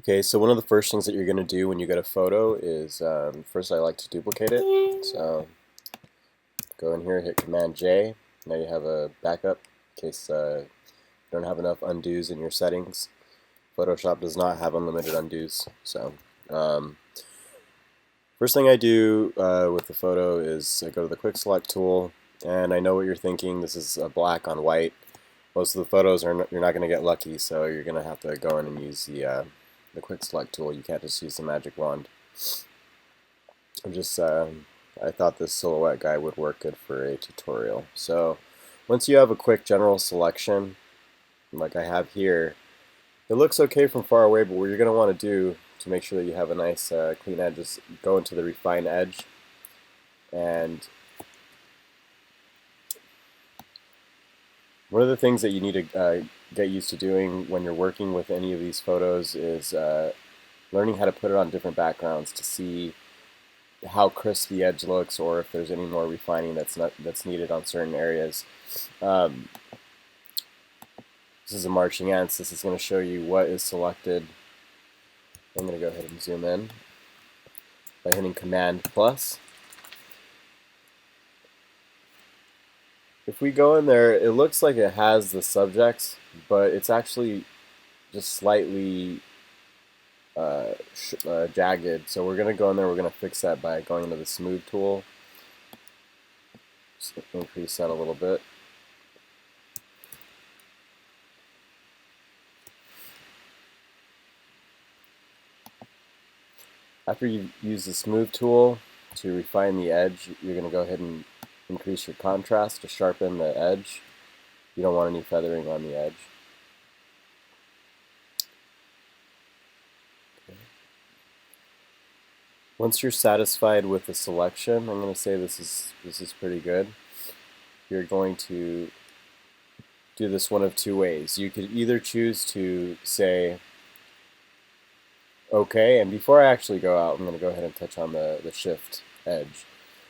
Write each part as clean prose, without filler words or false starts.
Okay, so one of the first things that you're going to do when you get a photo is first I like to duplicate it. So go in here, hit Command J. Now you have a backup in case you don't have enough undos in your settings. Photoshop does not have unlimited undos. So first thing I do with the photo is I go to the Quick Select tool, and I know what you're thinking. This is a black on white. Most of the photos are you're not going to get lucky, so you're going to have to go in and use the Quick Select tool. You can't just use the magic wand. I thought this silhouette guy would work good for a tutorial. So once you have a quick general selection, like I have here, it looks okay from far away, but what you're going to want to do to make sure that you have a nice clean edge is go into the refine edge, and one of the things that you need to get used to doing when you're working with any of these photos is learning how to put it on different backgrounds to see how crisp the edge looks, or if there's any more refining that's needed on certain areas. This is a marching ants. This is going to show you what is selected. I'm going to go ahead and zoom in by hitting Command plus. If we go in there, it looks like it has the subjects, but it's actually just slightly jagged. So we're going to go in there, we're going to fix that by going into the smooth tool. Just increase that a little bit. After you use the smooth tool to refine the edge, you're going to go ahead and increase your contrast to sharpen the edge. You don't want any feathering on the edge. Okay. Once you're satisfied with the selection, I'm going to say this is pretty good. You're going to do this one of two ways. You could either choose to say OK, and before I actually go out, I'm going to go ahead and touch on the shift edge.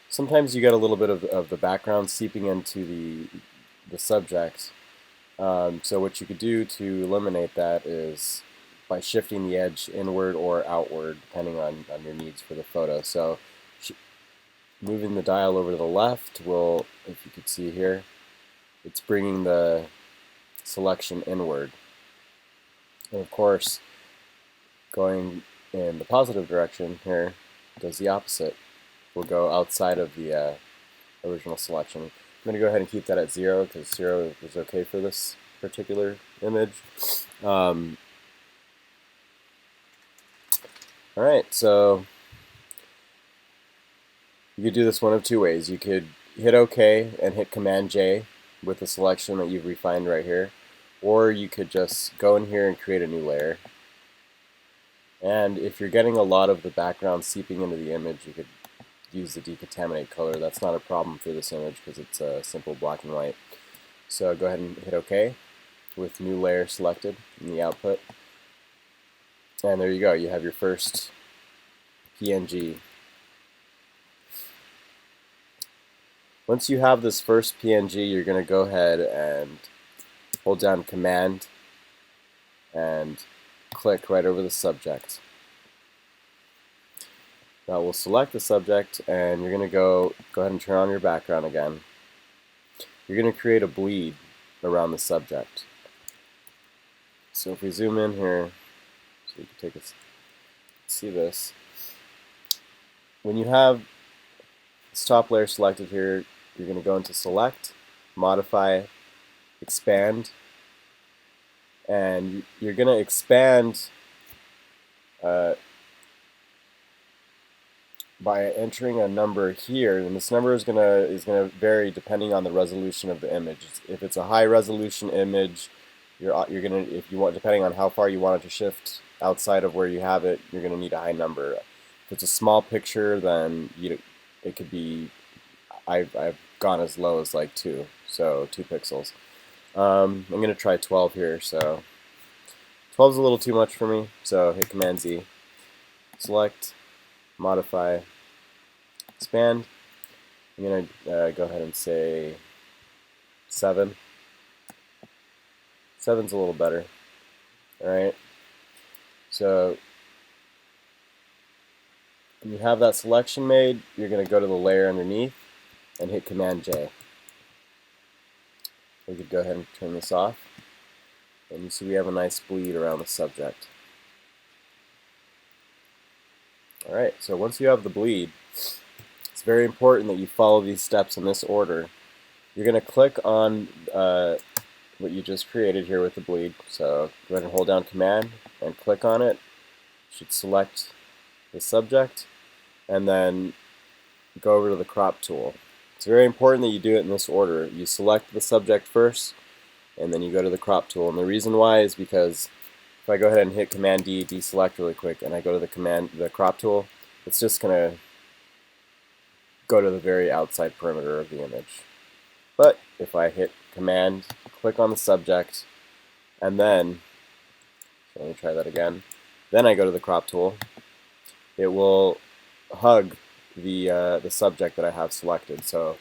Sometimes you get a little bit of the background seeping into the subject. So what you could do to eliminate that is by shifting the edge inward or outward, depending on your needs for the photo. So moving the dial over to the left will, if you could see here, it's bringing the selection inward. And of course, going in the positive direction here does the opposite. We'll go outside of the original selection. I'm going to go ahead and keep that at 0 because 0 is okay for this particular image. Alright, so you could do this one of two ways. You could hit OK and hit Command J with the selection that you've refined right here, or you could just go in here and create a new layer. And if you're getting a lot of the background seeping into the image, you could use the decontaminate color. That's not a problem for this image because it's a simple black and white. So go ahead and hit OK with new layer selected in the output. And there you go. You have your first PNG. Once you have this first PNG, you're going to go ahead and hold down Command and click right over the subject. Now we'll select the subject, and you're going to go ahead and turn on your background again. You're going to create a bleed around the subject. So if we zoom in here, so you can see this. When you have this top layer selected here, you're going to go into Select, Modify, Expand, and you're going to expand by entering a number here, and this number is gonna vary depending on the resolution of the image. If it's a high resolution image, you're gonna, if you want, depending on how far you want it to shift outside of where you have it, you're gonna need a high number. If it's a small picture, then it could be, I've gone as low as like 2 pixels. I'm gonna try 12 here. So 12 is a little too much for me. So hit Command Z, select, modify, expand. I'm going to go ahead and say 7. 7's a little better. Alright. So when you have that selection made, you're going to go to the layer underneath and hit Command J. We could go ahead and turn this off. And you see we have a nice bleed around the subject. Alright, so once you have the bleed, it's very important that you follow these steps in this order. You're going to click on what you just created here with the bleed. So go ahead and hold down Command and click on it. You should select the subject and then go over to the crop tool. It's very important that you do it in this order. You select the subject first and then you go to the crop tool. And the reason why is because if I go ahead and hit Command D, deselect really quick, and I go to the crop tool, it's just going to go to the very outside perimeter of the image. But if I hit Command, click on the subject, and then, so let me try that again, then I go to the crop tool, it will hug the subject that I have selected. So,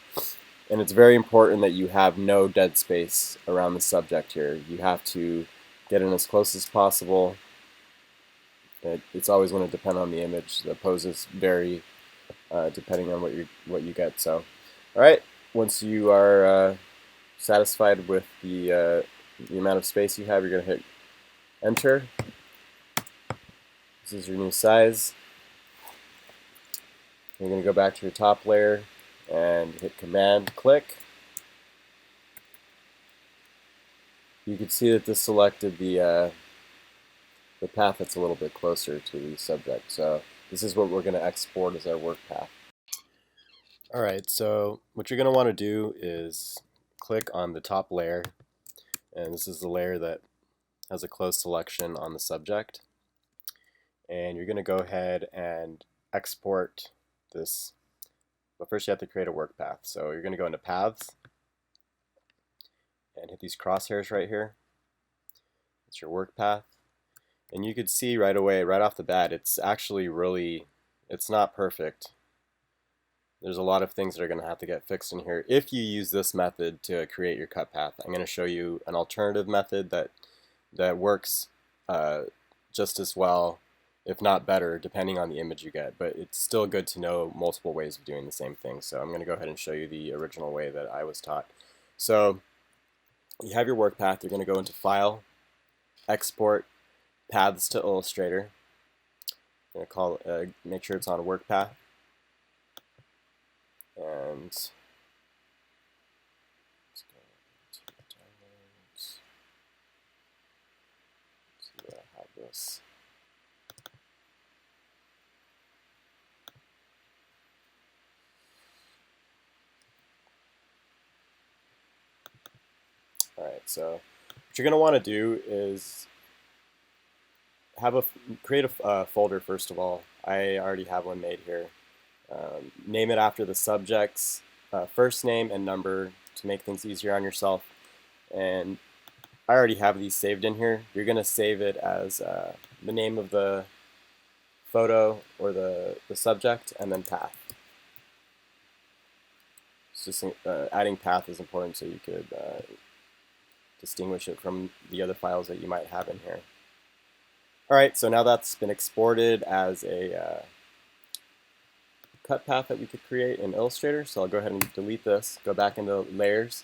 and it's very important that you have no dead space around the subject here. You have to get in as close as possible. It's always going to depend on the image. The poses vary depending on what you get. So, all right. Once you are satisfied with the amount of space you have, you're going to hit Enter. This is your new size. You're going to go back to your top layer and hit Command, click. You can see that this selected the path that's a little bit closer to the subject. So this is what we're going to export as our work path. Alright, so what you're going to want to do is click on the top layer, and this is the layer that has a close selection on the subject. And you're going to go ahead and export this. But first you have to create a work path. So you're going to go into Paths and hit these crosshairs right here. It's your work path. And you could see right away, right off the bat, it's actually it's not perfect. There's a lot of things that are going to have to get fixed in here if you use this method to create your cut path. I'm going to show you an alternative method that works just as well, if not better, depending on the image you get. But it's still good to know multiple ways of doing the same thing. So I'm going to go ahead and show you the original way that I was taught. So you have your work path. You're going to go into File, Export, Paths to Illustrator. I'm going to make sure it's on work path. And let's go to downloads. Let's see where I have this. Alright, so what you're going to want to do is create a folder first of all. I already have one made here. Name it after the subject's first name and number to make things easier on yourself. And I already have these saved in here. You're going to save it as the name of the photo or the subject and then path. It's just adding path is important so you could distinguish it from the other files that you might have in here. Alright, so now that's been exported as a cut path that we could create in Illustrator. So I'll go ahead and delete this, go back into layers.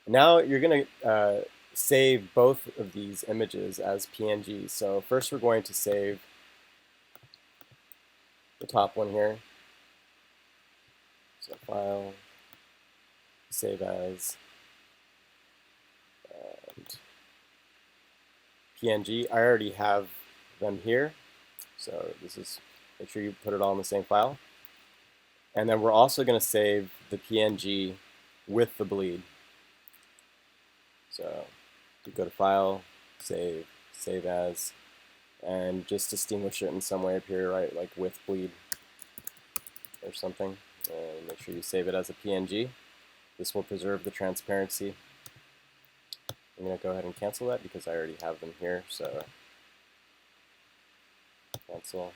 Now you're going to save both of these images as PNGs. So first we're going to save the top one here. So File, Save As, and PNG. I already have them here. So this is, make sure you put it all in the same file. And then we're also going to save the PNG with the bleed. So you go to File, Save, Save As, and just distinguish it in some way up here, right, like with bleed or something. And make sure you save it as a PNG. This will preserve the transparency. I'm going to go ahead and cancel that because I already have them here. So cancel.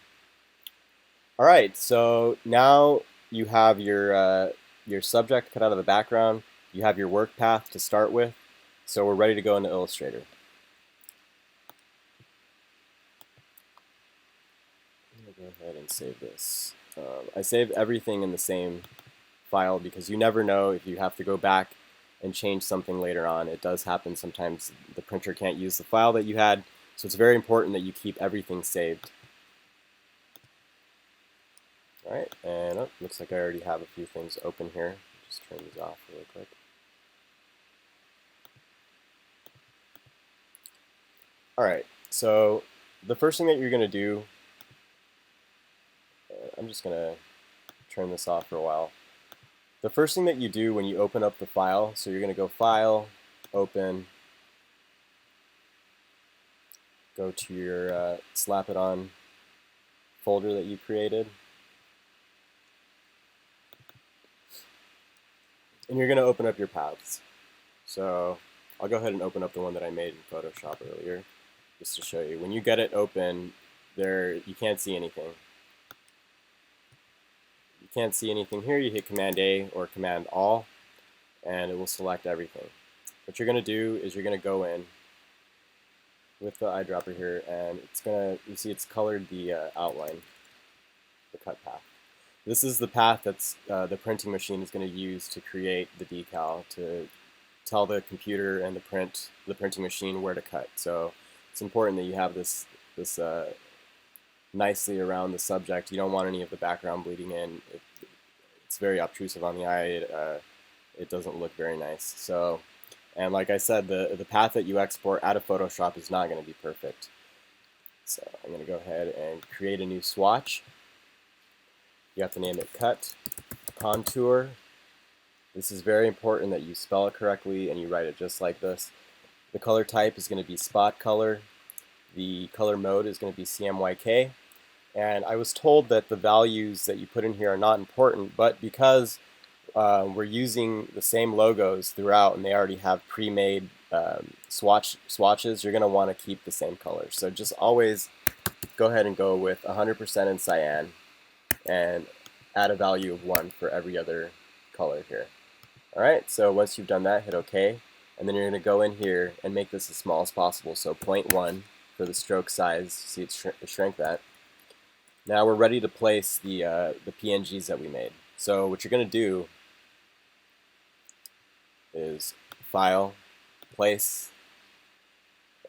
All right, so now you have your subject cut out of the background. You have your work path to start with. So we're ready to go into Illustrator. ahead and save this. I save everything in the same file because you never know if you have to go back and change something later on. It does happen sometimes. The printer can't use the file that you had, so it's very important that you keep everything saved. Alright, and looks like I already have a few things open here. Just turn these off really quick. Alright, so the first thing that you're going to do, I'm just going to turn this off for a while. The first thing that you do when you open up the file, so you're going to go File, Open, go to your Slapiton folder that you created, and you're going to open up your paths. So I'll go ahead and open up the one that I made in Photoshop earlier, just to show you. When you get it open, you can't see anything. You can't see anything here. You hit Command A or Command All, and it will select everything. What you're going to do is you're going to go in with the eyedropper here, and you see it's colored the outline, the cut path. This is the path that's the printing machine is going to use to create the decal, to tell the computer and the printing machine where to cut. So it's important that you have this nicely around the subject. You don't want any of the background bleeding in. It's very obtrusive on the eye. It doesn't look very nice. So, and like I said, the path that you export out of Photoshop is not going to be perfect. So I'm going to go ahead and create a new swatch. You have to name it Cut, Contour. This is very important that you spell it correctly and you write it just like this. The color type is going to be spot color. The color mode is going to be CMYK. And I was told that the values that you put in here are not important, but because we're using the same logos throughout and they already have pre-made swatches, you're going to want to keep the same color. So just always go ahead and go with 100% in cyan and add a value of 1 for every other color here. Alright, so once you've done that, hit OK, and then you're going to go in here and make this as small as possible, so 0.1 for the stroke size. See it shrink that. Now we're ready to place the PNGs that we made. So what you're going to do is File, Place,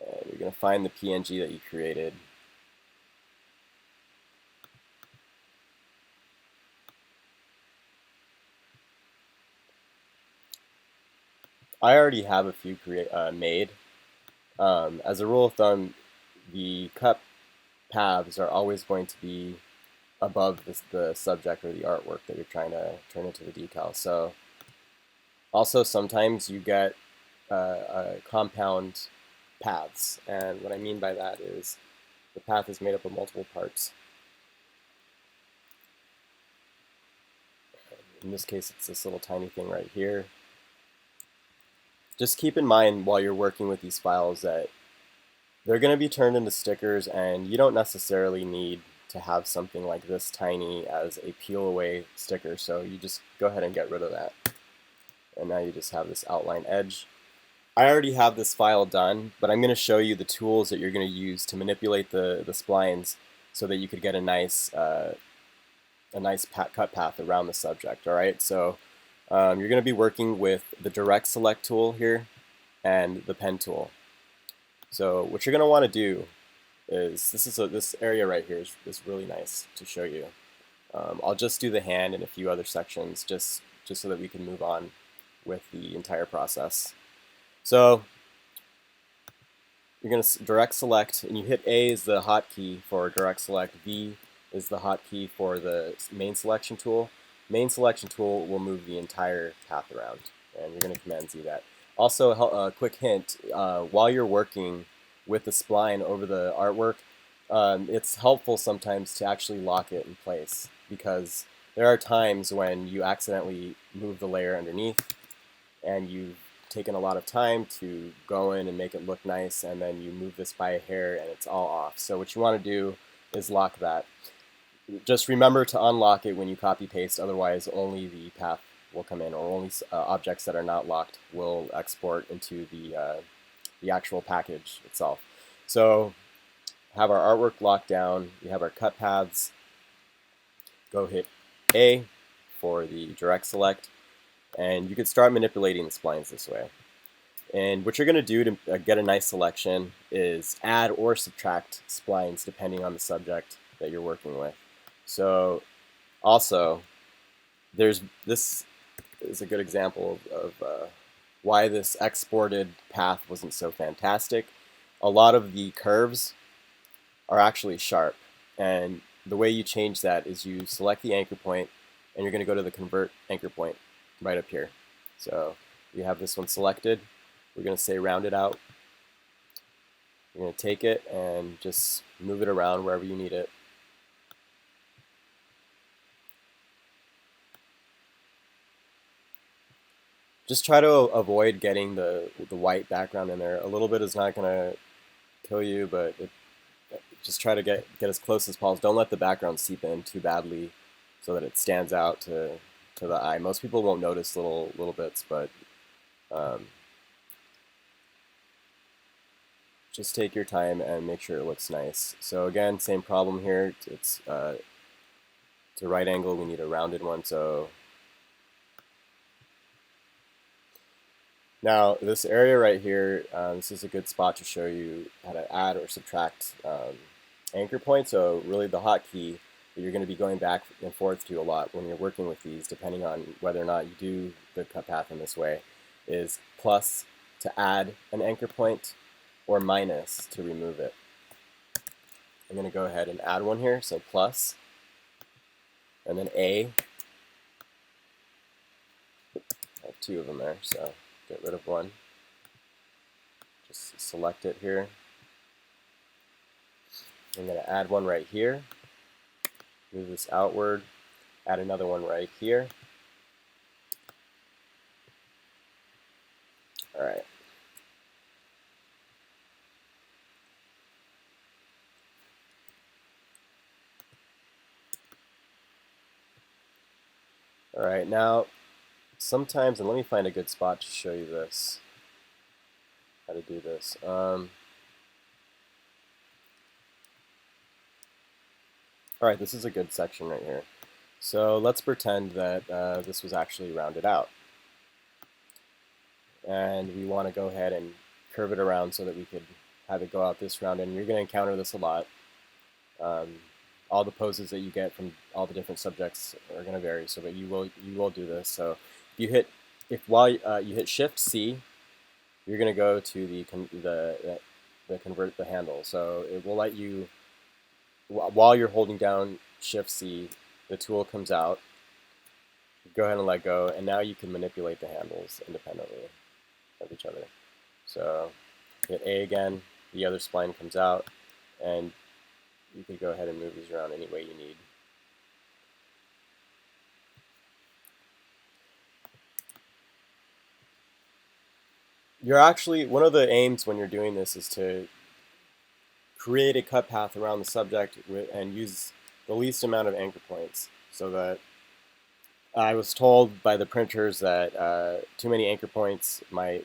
and you're going to find the PNG that you created. I already have a few made. As a rule of thumb, the cut paths are always going to be above the subject or the artwork that you're trying to turn into the decal. So also sometimes you get compound paths, and what I mean by that is the path is made up of multiple parts. In this case, it's this little tiny thing right here. Just keep in mind while you're working with these files that they're going to be turned into stickers, and you don't necessarily need to have something like this tiny as a peel away sticker, so you just go ahead and get rid of that. And now you just have this outline edge. I already have this file done, but I'm going to show you the tools that you're going to use to manipulate the splines so that you could get a nice cut path around the subject. Alright, so you're going to be working with the direct select tool here and the pen tool. So what you're going to want to do is, this area right here is really nice to show you. I'll just do the hand and a few other sections just so that we can move on with the entire process. So you're going to direct select, and you hit A is the hotkey for direct select, V is the hotkey for the main selection tool. Main selection tool will move the entire path around, and you're going to Command Z that. Also, a quick hint, while you're working with the spline over the artwork, it's helpful sometimes to actually lock it in place, because there are times when you accidentally move the layer underneath and you've taken a lot of time to go in and make it look nice, and then you move this by a hair and it's all off. So what you want to do is lock that. Just remember to unlock it when you copy paste, otherwise only the path will come in, or only objects that are not locked will export into the actual package itself. So have our artwork locked down, we have our cut paths, go hit A for the direct select, and you can start manipulating the splines this way. And what you're going to do to get a nice selection is add or subtract splines depending on the subject that you're working with. So also, this is a good example of why this exported path wasn't so fantastic. A lot of the curves are actually sharp, and the way you change that is you select the anchor point, and you're going to go to the convert anchor point right up here. So you have this one selected. We're going to say round it out. You're going to take it and just move it around wherever you need it. Just try to avoid getting the white background in there. A little bit is not going to kill you, but just try to get as close as possible. Don't let the background seep in too badly so that it stands out to the eye. Most people won't notice little bits, but just take your time and make sure it looks nice. So again, same problem here. It's a right angle. We need a rounded one. So now this area right here, this is a good spot to show you how to add or subtract anchor points. So really the hotkey that you're going to be going back and forth to a lot when you're working with these, depending on whether or not you do the cut path in this way, is plus to add an anchor point or minus to remove it. I'm going to go ahead and add one here, so plus, and then A. I have two of them there, so get rid of one. Just select it here. I'm going to add one right here. Move this outward. Add another one right here. All right. All right, now sometimes, and let me find a good spot to show you this, how to do this. All right, this is a good section right here. So let's pretend that this was actually rounded out. And we want to go ahead and curve it around so that we could have it go out this round. And you're going to encounter this a lot. All the poses that you get from all the different subjects are going to vary, so but you will do this. So while you hit Shift C, you're going to go to the convert the handle. So it will let you, while you're holding down Shift C, the tool comes out. Go ahead and let go, and now you can manipulate the handles independently of each other. So hit A again, the other spline comes out, and you can go ahead and move these around any way you need. You're actually, one of the aims when you're doing this is to create a cut path around the subject and use the least amount of anchor points, so that I was told by the printers that too many anchor points might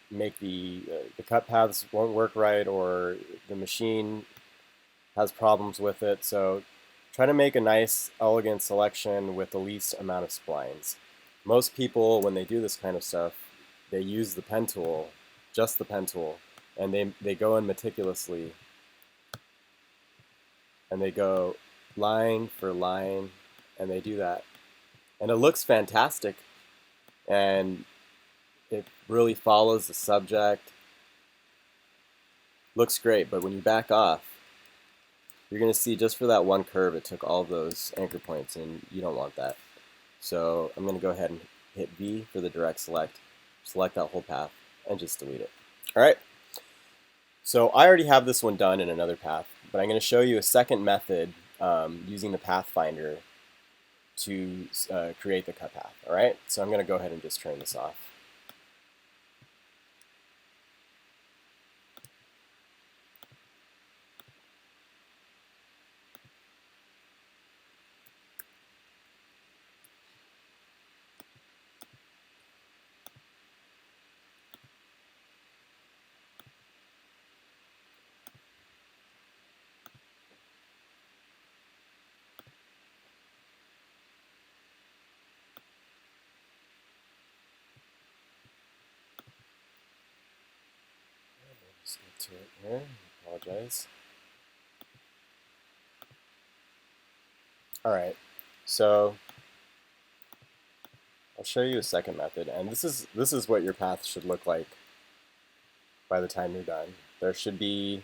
make the cut paths won't work right, or the machine has problems with it. So try to make a nice, elegant selection with the least amount of splines. Most people, when they do this kind of stuff, they use the pen tool, just the pen tool, and they go in meticulously, and they go line for line, and they do that. And it looks fantastic, and it really follows the subject. Looks great, but when you back off, you're going to see just for that one curve, it took all of those anchor points, and you don't want that. So I'm going to go ahead and hit V for the direct select that whole path, and just delete it. All right. So I already have this one done in another path, but I'm going to show you a second method using the Pathfinder to create the cut path. All right. So I'm going to go ahead and just turn this off. to it here. Apologize. Alright, so I'll show you a second method, and this is what your path should look like by the time you're done. There should be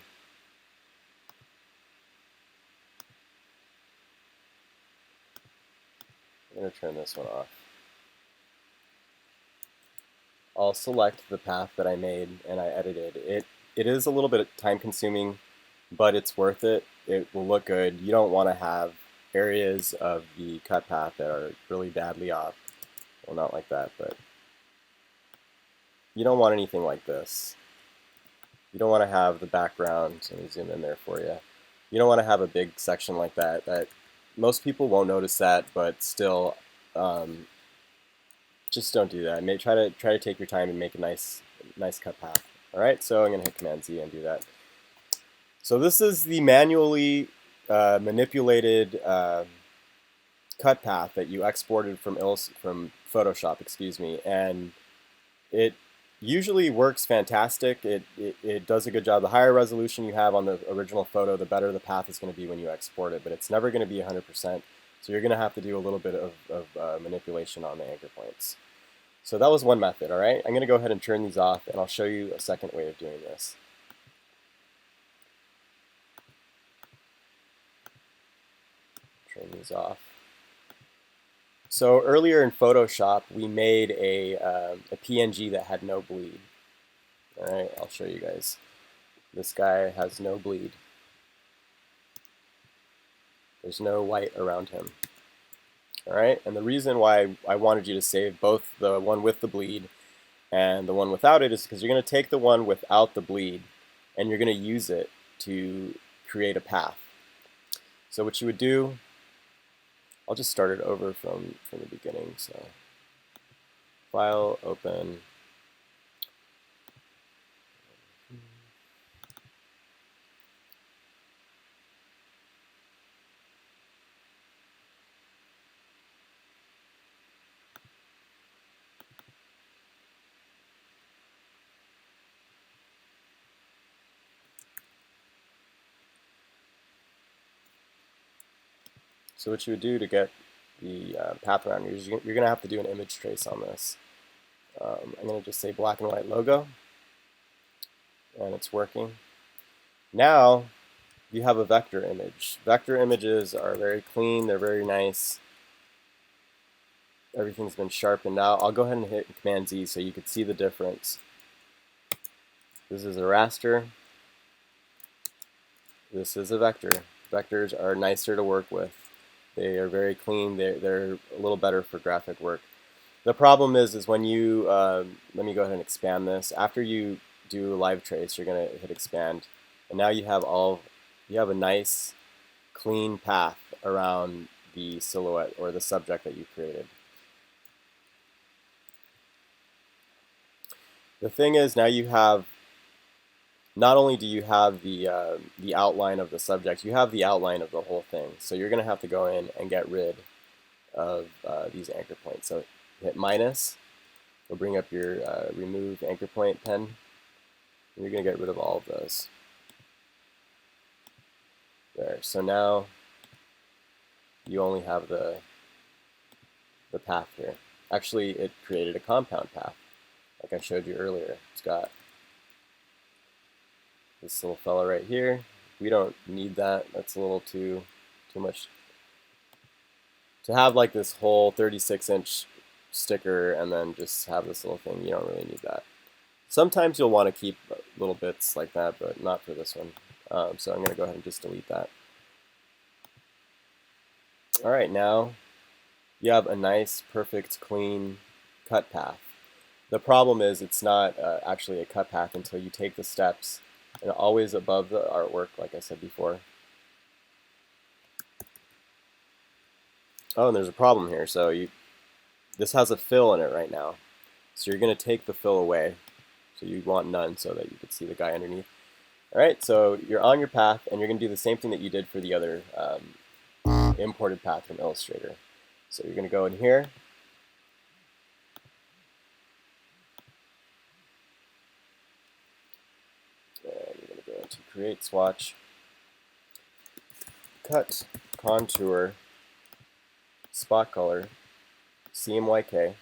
I'm going to turn this one off. I'll select the path that I made and I edited. It is a little bit time consuming, but it's worth it. It will look good. You don't want to have areas of the cut path that are really badly off. Well, not like that, but you don't want anything like this. You don't want to have the background. Let me zoom in there for you. You don't want to have a big section like that. That most people won't notice that, but still, just don't do that. Try to take your time and make a nice cut path. All right, so I'm going to hit Command Z and do that. So this is the manually manipulated cut path that you exported from Photoshop, excuse me, and it usually works fantastic. It does a good job. The higher resolution you have on the original photo, the better the path is going to be when you export it, but it's never going to be 100%, so you're going to have to do a little bit of manipulation on the anchor points. So that was one method, all right? I'm going to go ahead and turn these off, and I'll show you a second way of doing this. Turn these off. So earlier in Photoshop, we made a PNG that had no bleed. All right, I'll show you guys. This guy has no bleed. There's no white around him. All right, and the reason why I wanted you to save both the one with the bleed and the one without it is because you're going to take the one without the bleed and you're going to use it to create a path. So what you would do, I'll just start it over from the beginning. So File, Open. So what you would do to get the path around you're going to have to do an image trace on this. I'm going to just say black and white logo, and it's working. Now you have a vector image. Vector images are very clean, they're very nice. Everything's been sharpened out. I'll go ahead and hit Command Z so you can see the difference. This is a raster. This is a vector. Vectors are nicer to work with. They are very clean. They're a little better for graphic work. The problem is when you, let me go ahead and expand this. After you do live trace, you're going to hit expand. And now you have a nice, clean path around the silhouette or the subject that you created. The thing is, now you have, not only do you have the outline of the subject, you have the outline of the whole thing. So you're going to have to go in and get rid of these anchor points. So hit minus, it'll bring up your remove anchor point pen, and you're going to get rid of all of those. There. So now you only have the path here. Actually, it created a compound path, like I showed you earlier. It's got this little fella right here. We don't need that. That's a little too much. To have like this whole 36-inch sticker and then just have this little thing, you don't really need that. Sometimes you'll want to keep little bits like that, but not for this one. So I'm going to go ahead and just delete that. All right, now you have a nice, perfect, clean cut path. The problem is it's not actually a cut path until you take the steps, and always above the artwork, like I said before. Oh, and there's a problem here. So this has a fill in it right now. So you're going to take the fill away. So you want none so that you can see the guy underneath. All right, so you're on your path, and you're going to do the same thing that you did for the other imported path from Illustrator. So you're going to go in here. And you're going to create swatch, cut, contour, spot color, CMYK,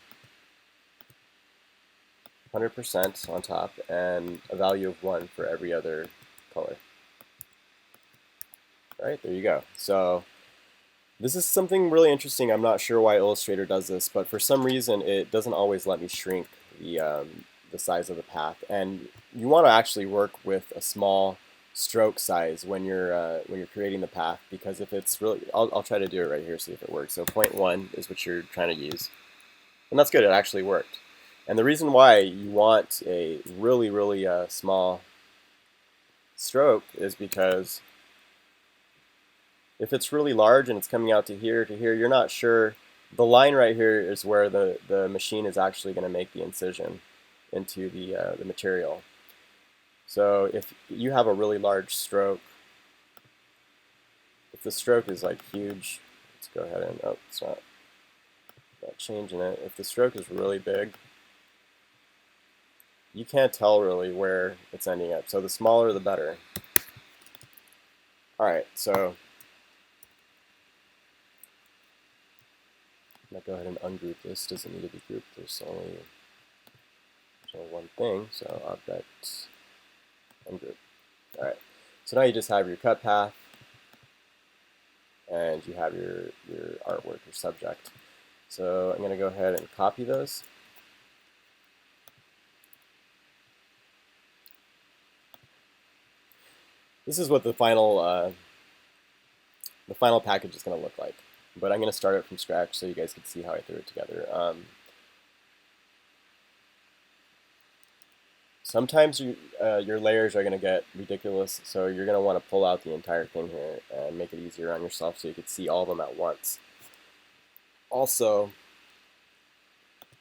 100% on top, and a value of 1 for every other color. Alright, there you go. So this is something really interesting. I'm not sure why Illustrator does this, but for some reason it doesn't always let me shrink the size of the path. And you want to actually work with a small stroke size when you're creating the path, because if it's really, I'll try to do it right here, see if it works. So 0.1 is what you're trying to use, and that's good. It actually worked. And the reason why you want a really small stroke is because if it's really large and it's coming out to here, you're not sure. The line right here is where the machine is actually going to make the incision into the material. So if you have a really large stroke, if the stroke is like huge, let's go ahead and, oh, it's not changing it. If the stroke is really big, you can't tell really where it's ending up. So the smaller the better. Alright, so I'm going to go ahead and ungroup this. Doesn't need to be grouped. There's only one thing, so object ungroup. Alright, so now you just have your cut path and you have your artwork, your subject. So I'm going to go ahead and copy those. This is what the final package is going to look like, but I'm going to start it from scratch so you guys can see how I threw it together. Sometimes your layers are going to get ridiculous, so you're going to want to pull out the entire thing here and make it easier on yourself so you can see all of them at once. Also,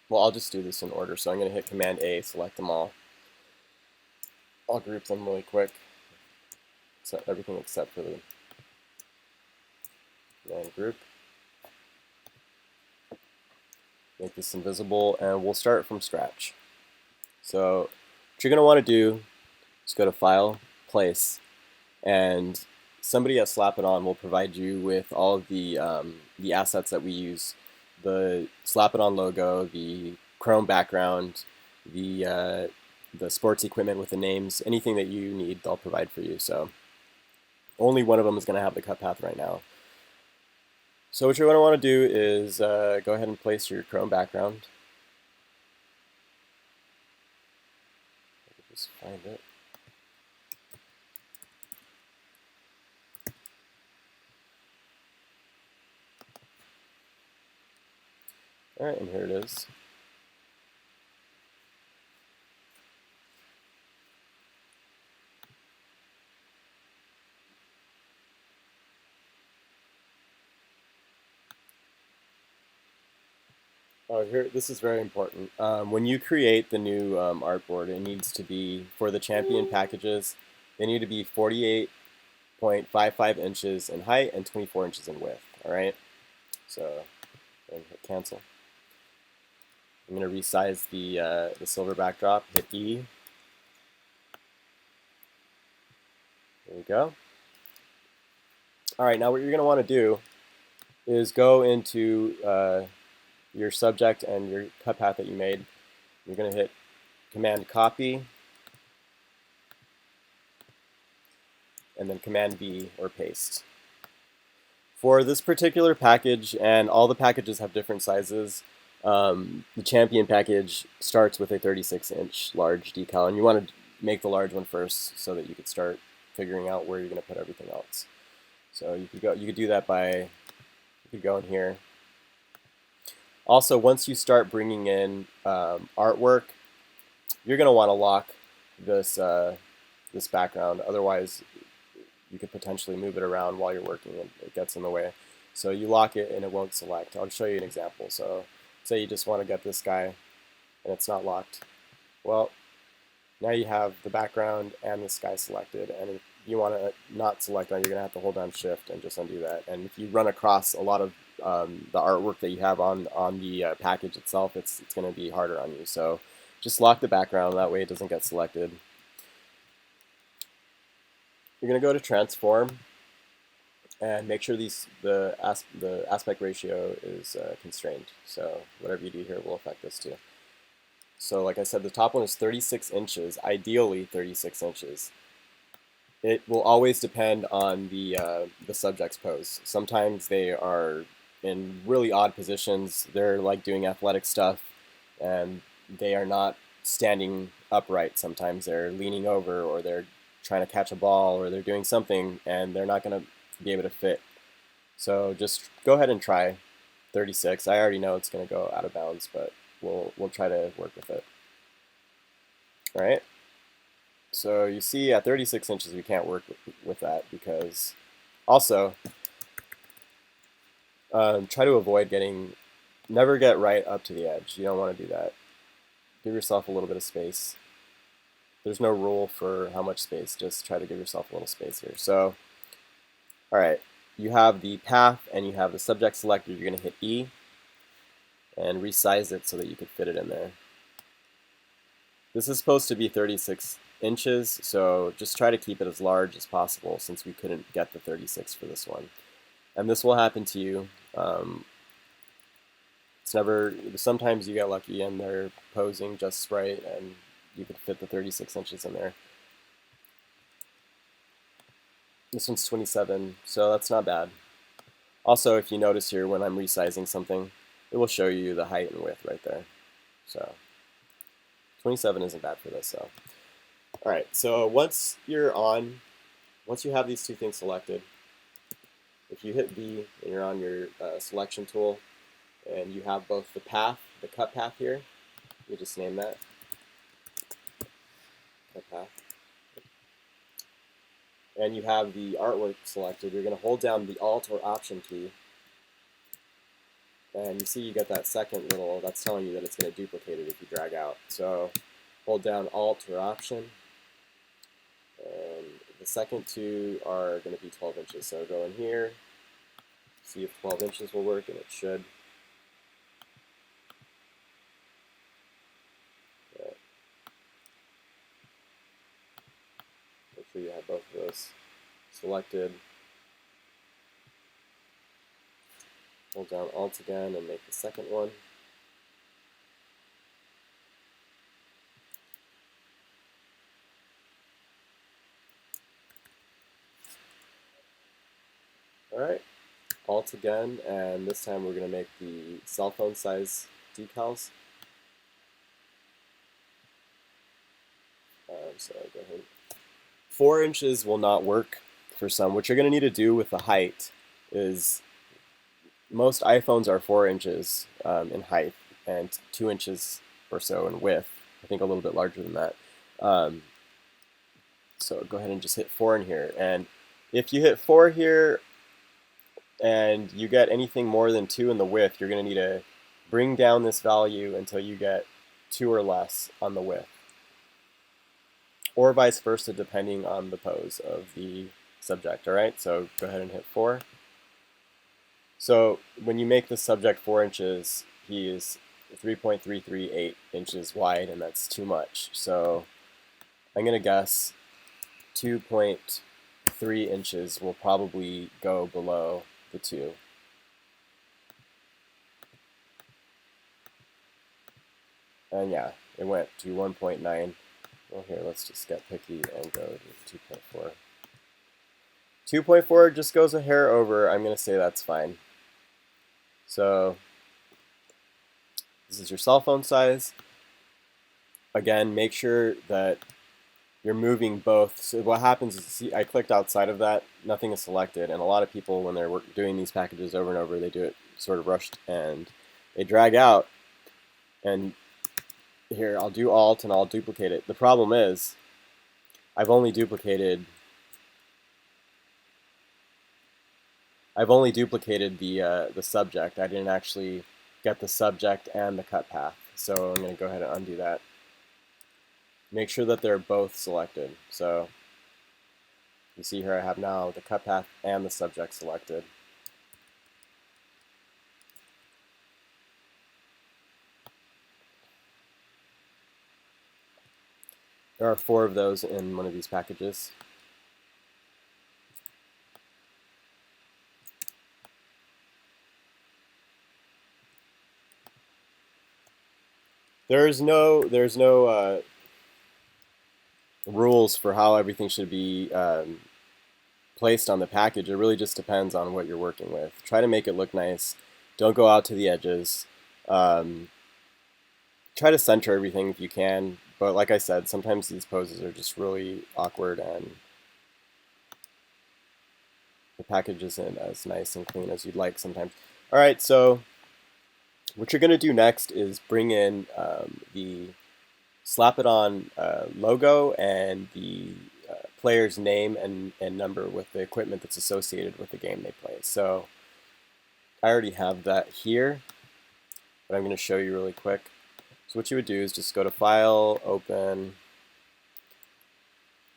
well, I'll just do this in order, so I'm going to hit Command A, select them all. I'll group them really quick. So everything except for the Command group. Make this invisible, and we'll start from scratch. So what you're going to want to do is go to File, Place, and somebody at Slapiton will provide you with all of the assets that we use: the Slapiton logo, the chrome background, the sports equipment with the names, anything that you need, they'll provide for you. So only one of them is going to have the cut path right now. So what you're going to want to do is go ahead and place your chrome background. Just find it. Alright, and here it is. Oh, here, this is very important. When you create the new artboard, it needs to be, for the champion packages, they need to be 48.55 inches in height and 24 inches in width. Alright? So, and hit cancel. I'm going to resize the silver backdrop, hit E. There we go. Alright, now what you're going to want to do is go into your subject and your cut path that you made. You're going to hit Command Copy and then Command V or paste. For this particular package, and all the packages have different sizes, the champion package starts with a 36-inch large decal, and you want to make the large one first so that you could start figuring out where you're going to put everything else. So you could do that by, you could go in here. Also, once you start bringing in artwork, you're going to want to lock this this background. Otherwise, you could potentially move it around while you're working and it gets in the way. So you lock it and it won't select. I'll show you an example. So say you just want to get this guy and it's not locked. Well, now you have the background and this guy selected, and if you want to not select that, you're going to have to hold down Shift and just undo that. And if you run across a lot of the artwork that you have on the package itself, it's going to be harder on you. So just lock the background, that way it doesn't get selected. You're going to go to transform and make sure the aspect ratio is constrained. So whatever you do here will affect this too. So like I said, the top one is 36 inches, ideally 36 inches. It will always depend on the subject's pose. Sometimes they are in really odd positions. They're like doing athletic stuff, and they are not standing upright. Sometimes they're leaning over, or they're trying to catch a ball, or they're doing something, and they're not going to be able to fit. So just go ahead and try 36. I already know it's going to go out of bounds, but we'll try to work with it. All right. So you see at 36 inches we can't work with that because also try to avoid never get right up to the edge. You don't want to do that. Give yourself a little bit of space. There's no rule for how much space, just try to give yourself a little space here. So, all right, you have the path and you have the subject selected. You're going to hit E and resize it so that you could fit it in there. This is supposed to be 36 inches, so just try to keep it as large as possible since we couldn't get the 36 for this one. And this will happen to you. Sometimes you get lucky and they're posing just right and you could fit the 36 inches in there. This one's 27, so that's not bad. Also, if you notice here when I'm resizing something, it will show you the height and width right there. So 27 isn't bad for this, though. All right, so once you have these two things selected, if you hit B and you're on your selection tool, and you have both the cut path here, you just name that cut path, and you have the artwork selected, you're going to hold down the Alt or Option key, and you see you get that second little, that's telling you that it's going to duplicate it if you drag out. So hold down Alt or Option, and the second two are going to be 12 inches. So go in here, see if 12 inches will work, and it should. Make sure you have both of those selected. Hold down Alt again and make the second one. Alright, Alt again, and this time we're going to make the cell phone size decals. So go ahead. 4 inches will not work for some. What you're going to need to do with the height is most iPhones are 4 inches in height and 2 inches or so in width. I think a little bit larger than that. So go ahead and just hit 4 in here. And if you hit 4 here and you get anything more than 2 in the width, you're going to need to bring down this value until you get 2 or less on the width. Or vice versa, depending on the pose of the subject. All right, so go ahead and hit 4. So when you make the subject 4 inches, he is 3.338 inches wide, and that's too much. So I'm going to guess 2.3 inches will probably go below the 2. And yeah, it went to 1.9. Well, here, let's just get picky and go to 2.4. 2.4 just goes a hair over. I'm going to say that's fine. So this is your cell phone size. Again, make sure that you're moving both. So what happens is, see, I clicked outside of that, nothing is selected, and a lot of people, when they're doing these packages over and over, they do it sort of rushed, and they drag out, and here, I'll do Alt and I'll duplicate it. The problem is, I've only duplicated the subject. I didn't actually get the subject and the cut path. So I'm going to go ahead and undo that. Make sure that they're both selected. So you see here I have now the cut path and the subject selected. There are 4 of those in one of these packages. There's no rules for how everything should be placed on the package. It really just depends on what you're working with. Try to make it look nice. Don't go out to the edges. Um, Try to center everything if you can. But like I said, sometimes these poses are just really awkward and the package isn't as nice and clean as you'd like sometimes. All right, so what you're going to do next is bring in the Slapiton logo and the player's name and number with the equipment that's associated with the game they play. So I already have that here, but I'm going to show you really quick. So what you would do is just go to File, Open.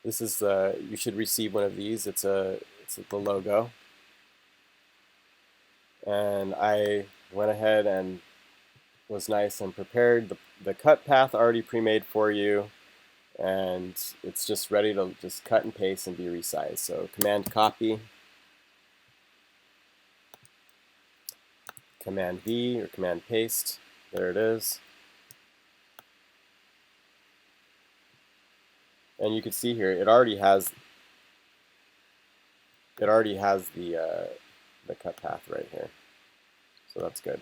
This is you should receive one of these. It's the logo, and I went ahead and was nice and prepared the cut path already pre-made for you, and it's just ready to just cut and paste and be resized. So Command Copy, Command V or Command Paste. There it is. And you can see here it already has the cut path right here. So that's good.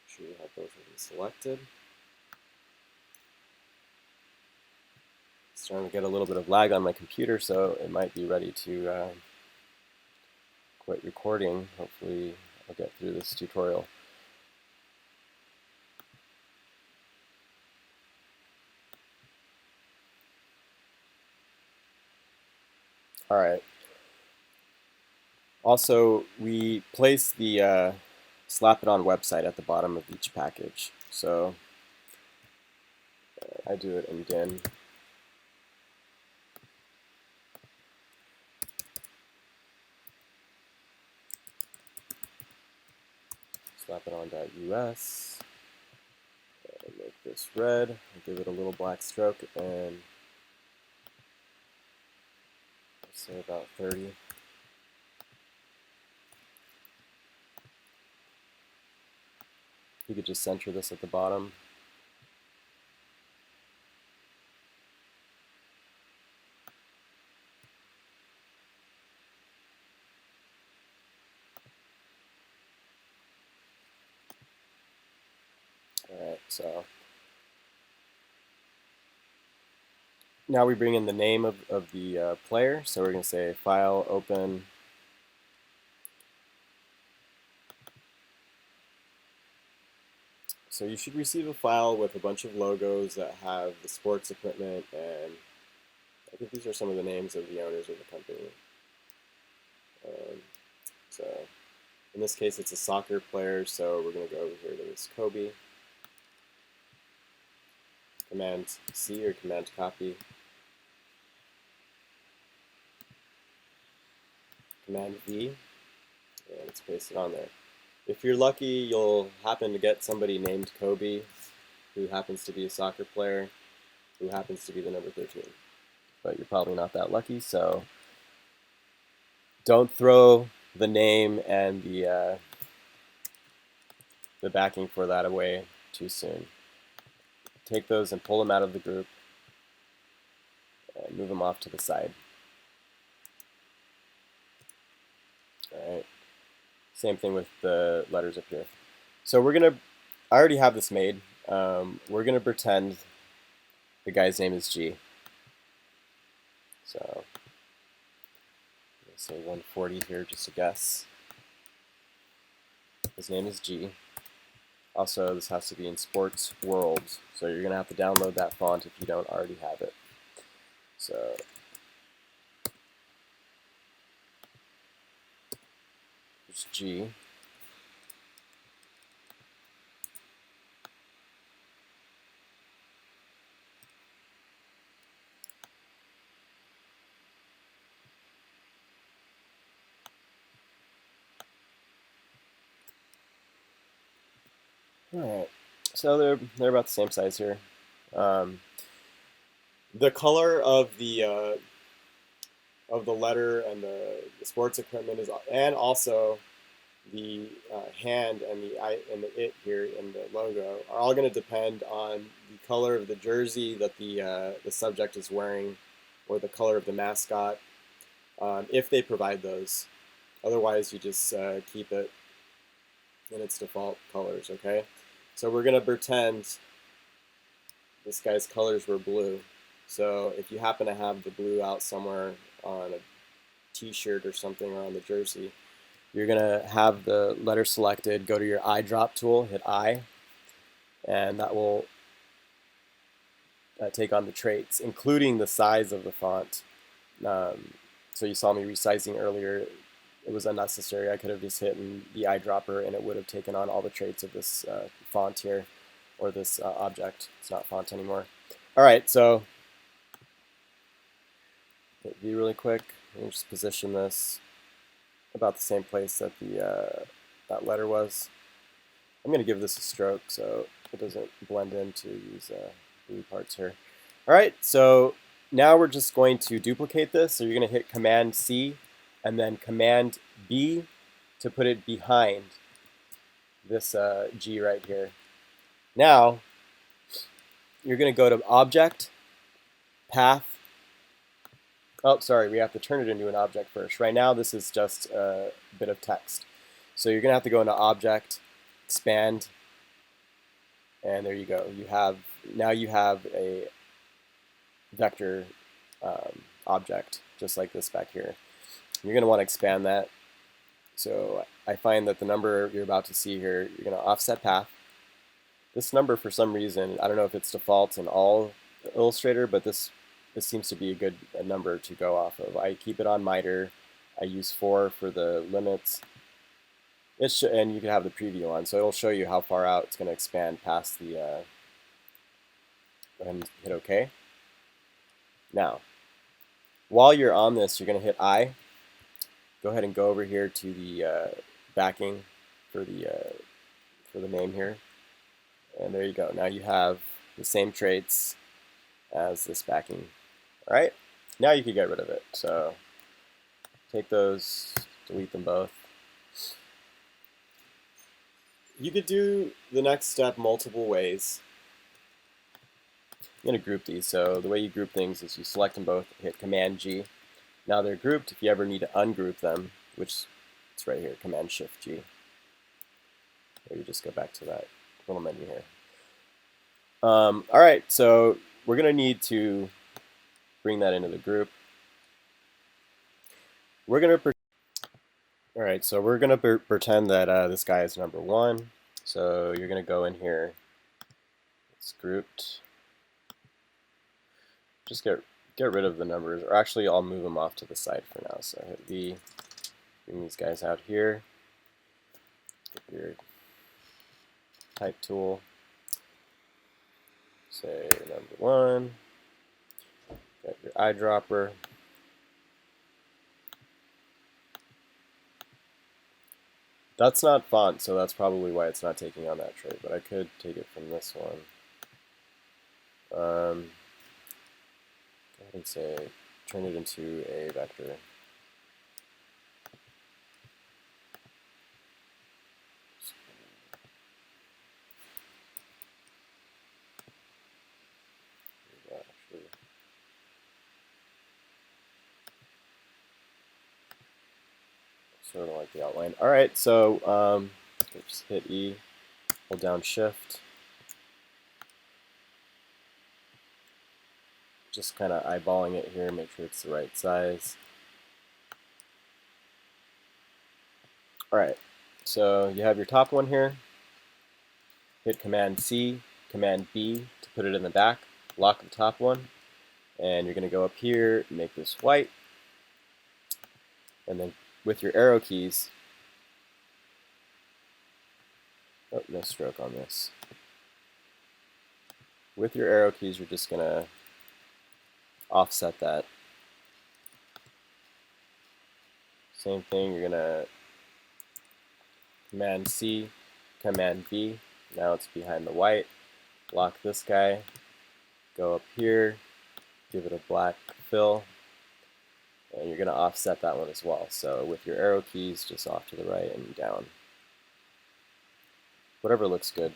Make sure you have both of these selected. Starting to get a little bit of lag on my computer, so it might be ready to quit recording. Hopefully I'll get through this tutorial. All right. Also, we place the Slapiton website at the bottom of each package. So I do it in DIN. Slapiton.us. Make this red. Give it a little black stroke and say about 30. You could just center this at the bottom. Alright, so now we bring in the name of the player. So we're going to say File, Open. So you should receive a file with a bunch of logos that have the sports equipment, and I think these are some of the names of the owners of the company. So in this case it's a soccer player, so we're going to go over here to this Kobe. Command C or Command Copy. Command V, and it's pasted on there. If you're lucky, you'll happen to get somebody named Kobe who happens to be a soccer player who happens to be the number 13. But you're probably not that lucky, so don't throw the name and the backing for that away too soon. Take those and pull them out of the group and move them off to the side. Alright. Same thing with the letters up here. So I already have this made. We're gonna pretend the guy's name is G. So let's say 140 here, just a guess. His name is G. Also, this has to be in Sports World, so you're gonna have to download that font if you don't already have it. So it's G. Alright, so they're about the same size here. The color of the of the letter and the sports equipment is, and also the hand and the I and the it here in the logo are all going to depend on the color of the jersey that the subject is wearing, or the color of the mascot, if they provide those. Otherwise, you just keep it in its default colors. Okay, so we're going to pretend this guy's colors were blue. So if you happen to have the blue out somewhere on a t-shirt or something, or on the jersey, you're going to have the letter selected, go to your eyedrop tool, hit I, and that will take on the traits, including the size of the font. So you saw me resizing earlier. It was unnecessary. I could have just hit the eyedropper and it would have taken on all the traits of this font here, or this object. It's not font anymore. All right, so hit V really quick and just position this about the same place that that letter was. I'm going to give this a stroke so it doesn't blend into these blue parts here. All right, so now we're just going to duplicate this. So you're going to hit Command C and then Command B to put it behind this G right here. Now you're going to go to Object, Path. Oh, sorry, we have to turn it into an object first. Right now this is just a bit of text. So you're going to have to go into Object, Expand, and there you go. Now you have a vector object, just like this back here. You're going to want to expand that. So I find that the number you're about to see here, you're going to offset path. This number, for some reason, I don't know if it's default in all Illustrator, but this seems to be a good number to go off of. I keep it on miter. I use 4 for the limits. And you can have the preview on, so it'll show you how far out it's going to expand past the. Go ahead and hit OK. Now, while you're on this, you're going to hit I. Go ahead and go over here to the backing for the name here, and there you go. Now you have the same traits as this backing. All right. Now you can get rid of it. So take those, delete them both. You could do the next step multiple ways. I'm going to group these. So the way you group things is you select them both, hit Command G. Now they're grouped. If you ever need to ungroup them, which it's right here, Command Shift G. Or you just go back to that little menu here. All right, so we're going to need to bring that into the group. We're going to pretend that this guy is number 1. So you're going to go in here. It's grouped. Just get rid of the numbers, or actually I'll move them off to the side for now. So hit V, bring these guys out here. Get your type tool. Say number 1. Got your eyedropper. That's not font, so that's probably why it's not taking on that trait, but I could take it from this one. Go ahead and say, turn it into a vector. Sort of like the outline. All right, so just hit E, hold down Shift. Just kind of eyeballing it here, make sure it's the right size. All right, so you have your top one here. Hit Command C, Command B to put it in the back. Lock the top one, and you're going to go up here, make this white, and then with your arrow keys, oh, no stroke on this. With your arrow keys, you're just going to offset that. Same thing, you're going to Command C, Command V. Now it's behind the white. Lock this guy. Go up here, give it a black fill, And you're going to offset that one as well. So with your arrow keys, just off to the right and down. Whatever looks good.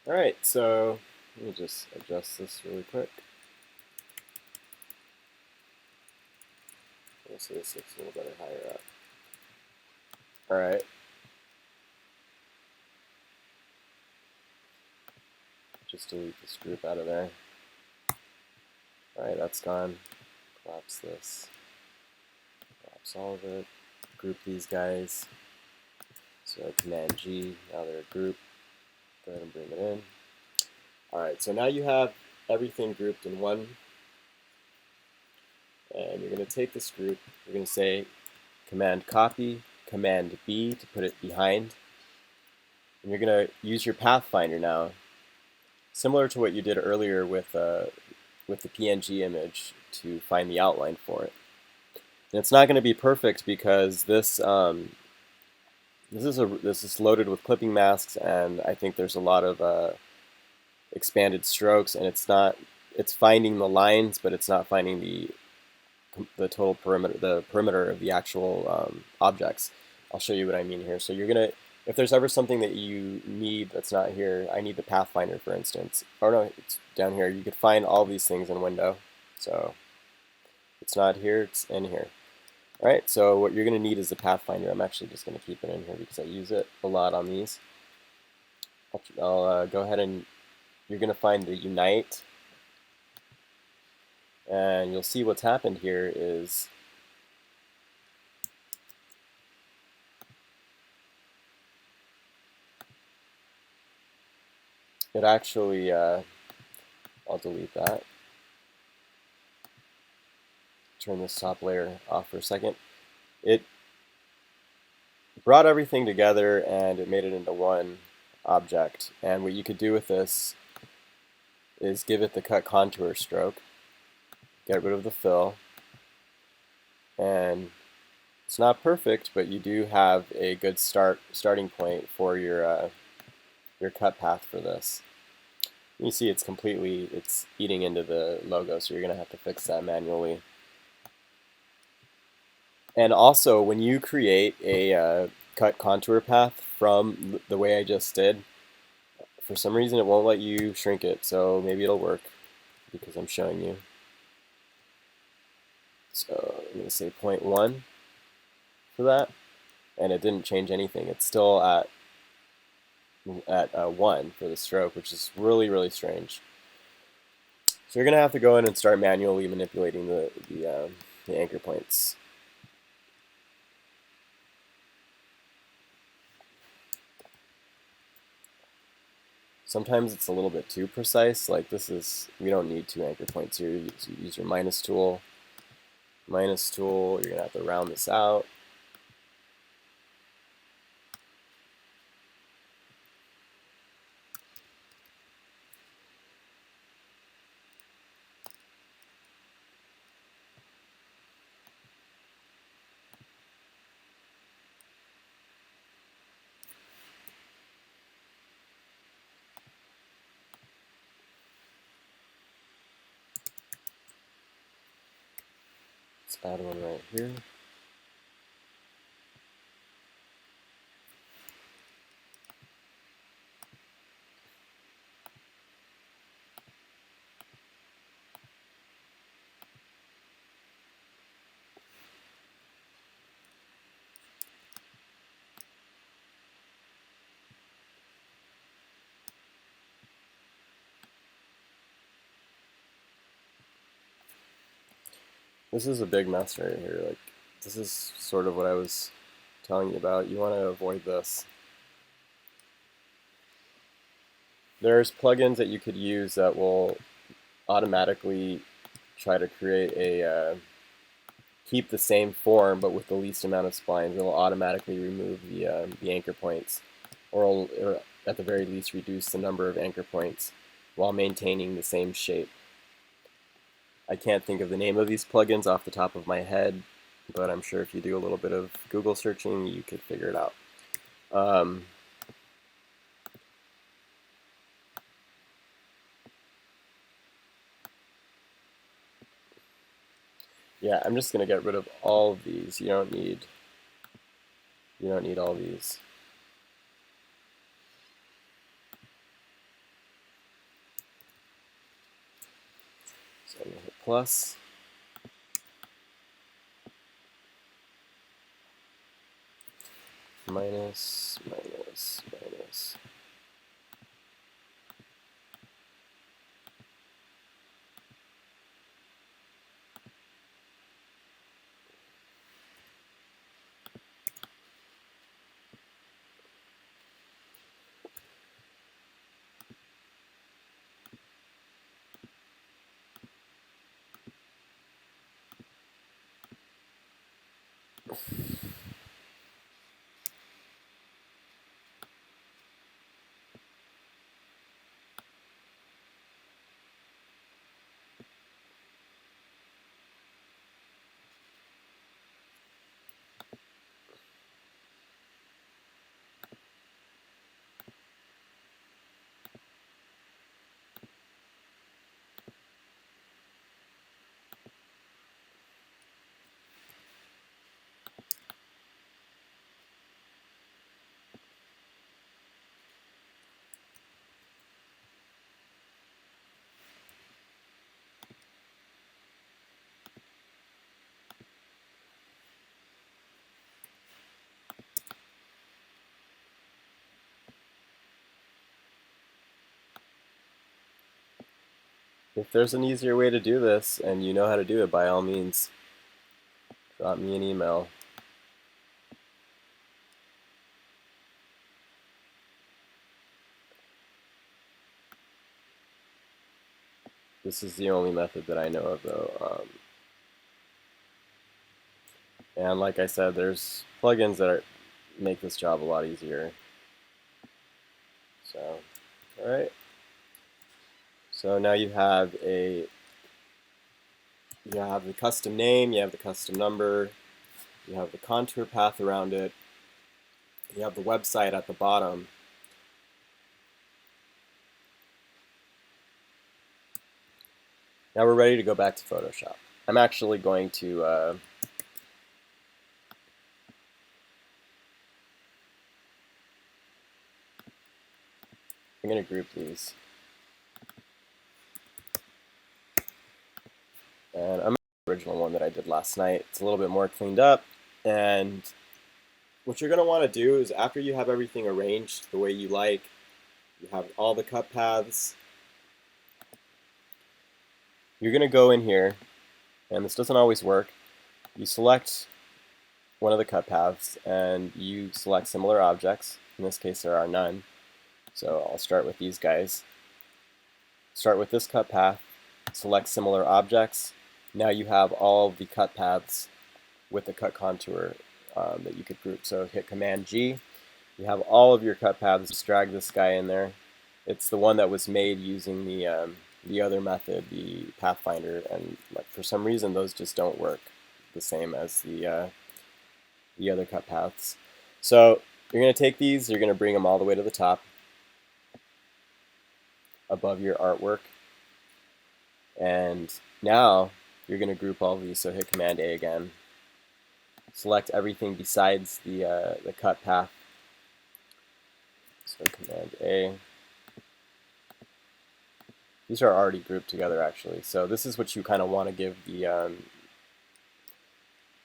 Alright, so let me just adjust this really quick. So this looks a little better higher up. Alright. Just delete this group out of there. Alright, that's gone. Collapse this. Collapse all of it. Group these guys. So Command G, now they're a group. Go ahead and bring it in. Alright, so now you have everything grouped in one. And you're going to take this group, you're going to say Command Copy, Command B to put it behind. And you're going to use your Pathfinder now, similar to what you did earlier with the PNG image, to find the outline for it. And it's not going to be perfect because this is loaded with clipping masks, and I think there's a lot of expanded strokes, and it's finding the lines, but it's not finding the total perimeter of the actual objects. I'll show you what I mean here. So you're gonna, if there's ever something that you need that's not here, I need the Pathfinder, for instance. Or no, it's down here. You could find all these things in Window. So it's not here, it's in here. All right, so what you're gonna need is the Pathfinder. I'm actually just gonna keep it in here because I use it a lot on these. I'll go ahead and you're gonna find the Unite. And you'll see what's happened here is it actually, I'll delete that. Turn this top layer off for a second. It brought everything together and it made it into one object. And what you could do with this is give it the cut contour stroke. Get rid of the fill, and it's not perfect, but you do have a good starting point for your cut path for this. You see it's eating into the logo, so you're going to have to fix that manually. And also, when you create a cut contour path from the way I just did, for some reason it won't let you shrink it, so maybe it'll work because I'm showing you. So I'm going to say 0.1 for that, and it didn't change anything. It's still at 1 for the stroke, which is really, really strange. So you're going to have to go in and start manually manipulating the anchor points. Sometimes it's a little bit too precise. Like we don't need 2 anchor points here. You use your minus tool. You're going to have to round this out. Let's add one right here. This is a big mess right here. Like, this is sort of what I was telling you about. You want to avoid this. There's plugins that you could use that will automatically try to create keep the same form but with the least amount of splines. It'll automatically remove the anchor points, or at the very least reduce the number of anchor points while maintaining the same shape. I can't think of the name of these plugins off the top of my head, but I'm sure if you do a little bit of Google searching, you could figure it out. Yeah, I'm just gonna get rid of all of these. You don't need all these. So I'm gonna hit plus. Minus, minus, minus. If there's an easier way to do this and you know how to do it, by all means, drop me an email. This is the only method that I know of, though. And like I said, there's plugins that make this job a lot easier. So, all right. So now you have the custom name, you have the custom number, you have the contour path around it, you have the website at the bottom. Now we're ready to go back to Photoshop. I'm actually going to I'm going to group these. And I'm the original one that I did last night. It's a little bit more cleaned up. And what you're going to want to do is, after you have everything arranged the way you like, you have all the cut paths, you're going to go in here, and this doesn't always work. You select one of the cut paths and you select similar objects. In this case, there are none. So I'll start with these guys. Start with this cut path, select similar objects. Now you have all the cut paths with the cut contour that you could group. So hit Command G. You have all of your cut paths. Just drag this guy in there. It's the one that was made using the other method, the Pathfinder, and for some reason those just don't work the same as the other cut paths. So you're going to take these, you're going to bring them all the way to the top above your artwork, and now you're going to group all of these. So hit Command A again. Select everything besides the cut path. So Command A. These are already grouped together, actually. So this is what you kind of want to give the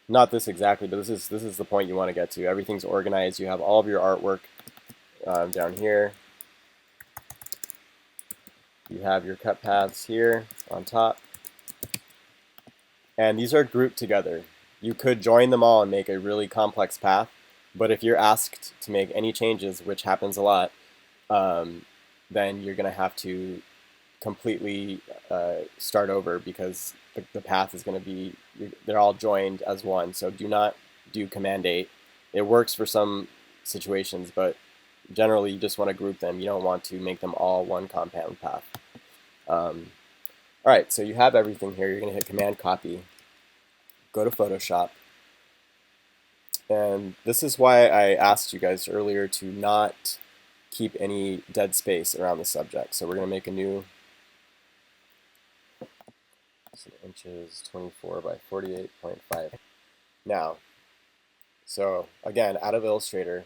not this exactly, but this is the point you want to get to. Everything's organized. You have all of your artwork down here. You have your cut paths here on top. And these are grouped together. You could join them all and make a really complex path, but if you're asked to make any changes, which happens a lot, then you're going to have to completely start over, because the path is going to be, they're all joined as one. So do not do Command 8. It works for some situations, but generally you just want to group them. You don't want to make them all one compound path. Alright, so you have everything here. You're going to hit Command Copy, go to Photoshop, and this is why I asked you guys earlier to not keep any dead space around the subject. So we're going to make a new inches 24 by 48.5. Now, so again, out of Illustrator,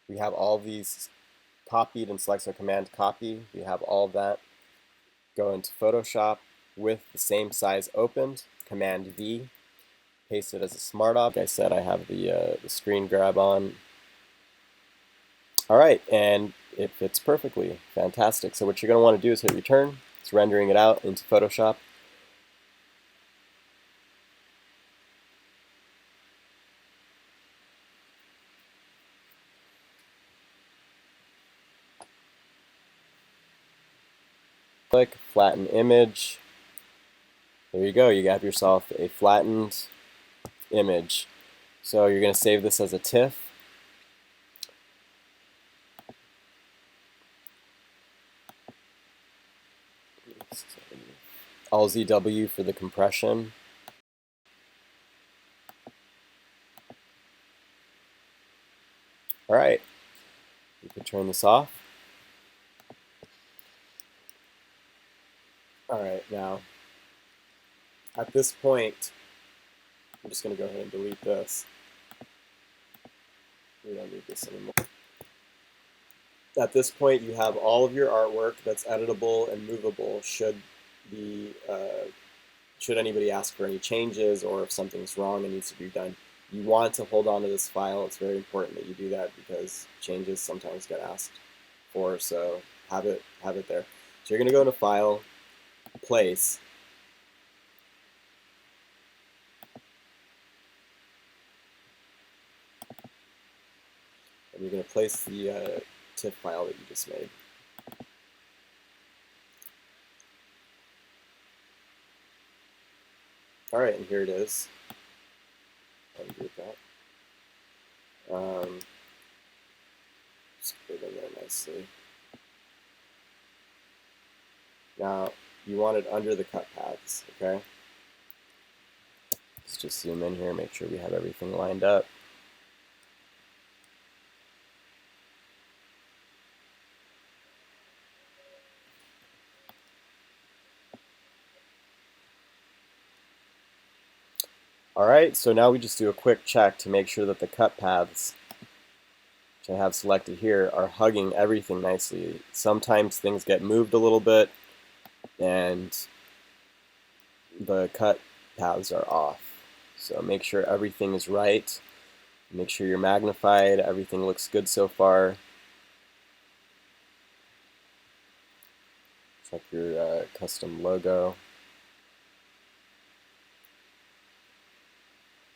we have all these copied and select, so Command Copy. We have all of that. Go into Photoshop with the same size opened, Command V, paste it as a smart object. Like I said, I have the screen grab on. All right, and it fits perfectly. Fantastic. So what you're going to want to do is hit Return. It's rendering it out into Photoshop. Click Flatten Image. There you go. You have yourself a flattened image. So you're going to save this as a TIFF. Alt ZW for the compression. All right, you can turn this off. All right, now at this point, I'm just going to go ahead and delete this. We don't need this anymore. At this point, you have all of your artwork that's editable and movable should anybody ask for any changes or if something's wrong and needs to be done. You want to hold on to this file. It's very important that you do that because changes sometimes get asked for, so have it there. So you're going to go into File, Place, and you're going to place the TIFF file that you just made. All right, and here it is. Ungroup that. Just put it in there nicely. Now, you want it under the cut paths, okay? Let's just zoom in here, make sure we have everything lined up. Alright, so now we just do a quick check to make sure that the cut paths, which I have selected here, are hugging everything nicely. Sometimes things get moved a little bit and the cut paths are off. So make sure everything is right. Make sure you're magnified. Everything looks good so far. Check your custom logo.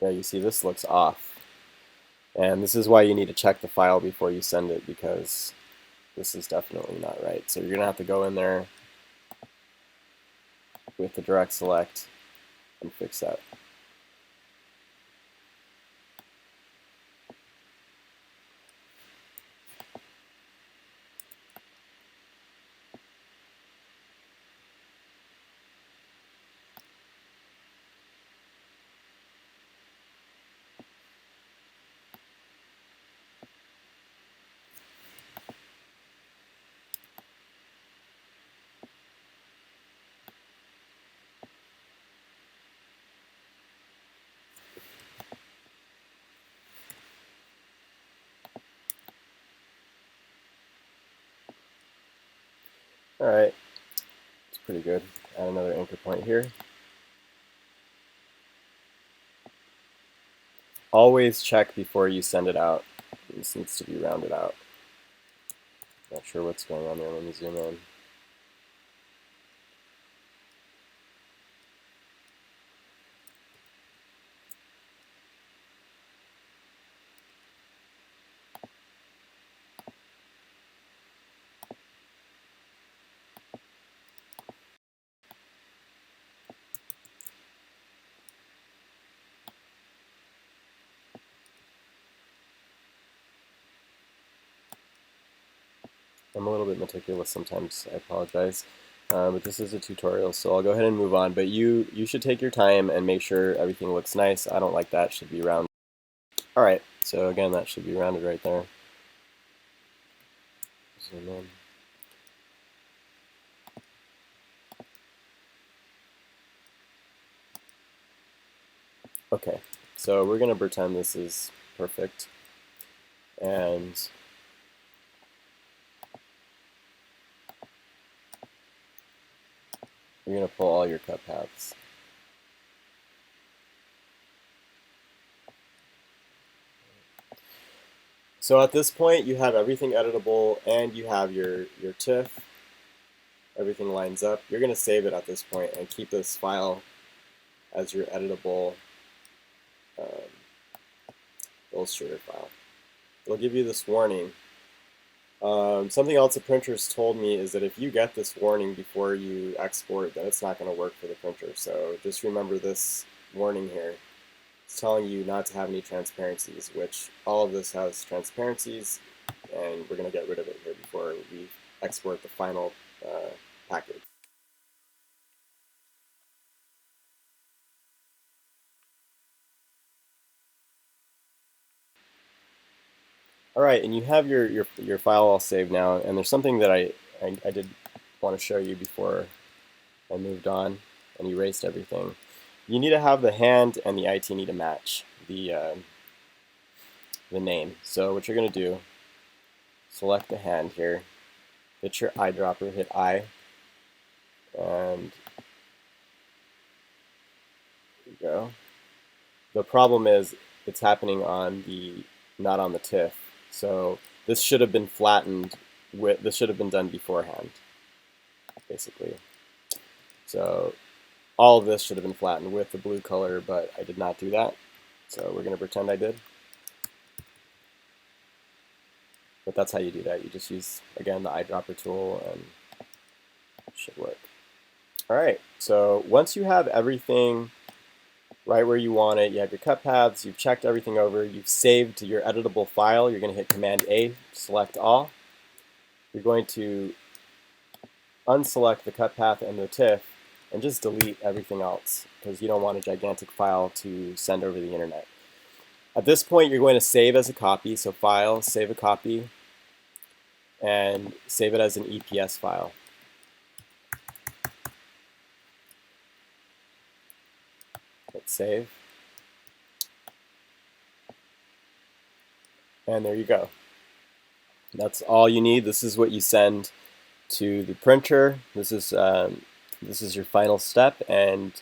Yeah, you see this looks off. And this is why you need to check the file before you send it, because this is definitely not right. So you're going to have to go in there with the direct select and fix that. Alright, it's pretty good. Add another anchor point here. Always check before you send it out. This needs to be rounded out. Not sure what's going on there. Let me zoom in. I'm a little bit meticulous sometimes, I apologize. But this is a tutorial, so I'll go ahead and move on. But you should take your time and make sure everything looks nice. I don't like that, it should be round. Alright, so again, that should be rounded right there. Zoom in. Okay, so we're going to pretend this is perfect. And you're going to pull all your cut paths. So at this point, you have everything editable and you have your TIFF. Everything lines up. You're going to save it at this point and keep this file as your editable Illustrator file. It'll give you this warning. Something else the printers told me is that if you get this warning before you export, then it's not going to work for the printer. So just remember this warning here. It's telling you not to have any transparencies, which all of this has transparencies, and we're going to get rid of it here before we export the final package. Alright, and you have your file all saved now, and there's something that I did want to show you before I moved on and erased everything. You need to have the hand and the IT need to match the name. So what you're going to do, select the hand here, hit your eyedropper, hit I, and there you go. The problem is it's happening on the, not on the TIFF. So this should have been flattened with, this should have been done beforehand, basically. So all of this should have been flattened with the blue color, but I did not do that. So we're going to pretend I did. But that's how you do that. You just use, again, the eyedropper tool, and it should work. All right, so once you have everything right where you want it, you have your cut paths, you've checked everything over, you've saved your editable file, you're going to hit Command A, select all. You're going to unselect the cut path and the TIFF and just delete everything else because you don't want a gigantic file to send over the internet. At this point, you're going to save as a copy, so File, Save a Copy, and save it as an EPS file. Hit Save. And there you go. That's all you need. This is what you send to the printer. This is your final step, and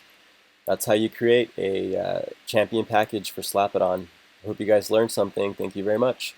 that's how you create a champion package for Slapiton. I hope you guys learned something. Thank you very much.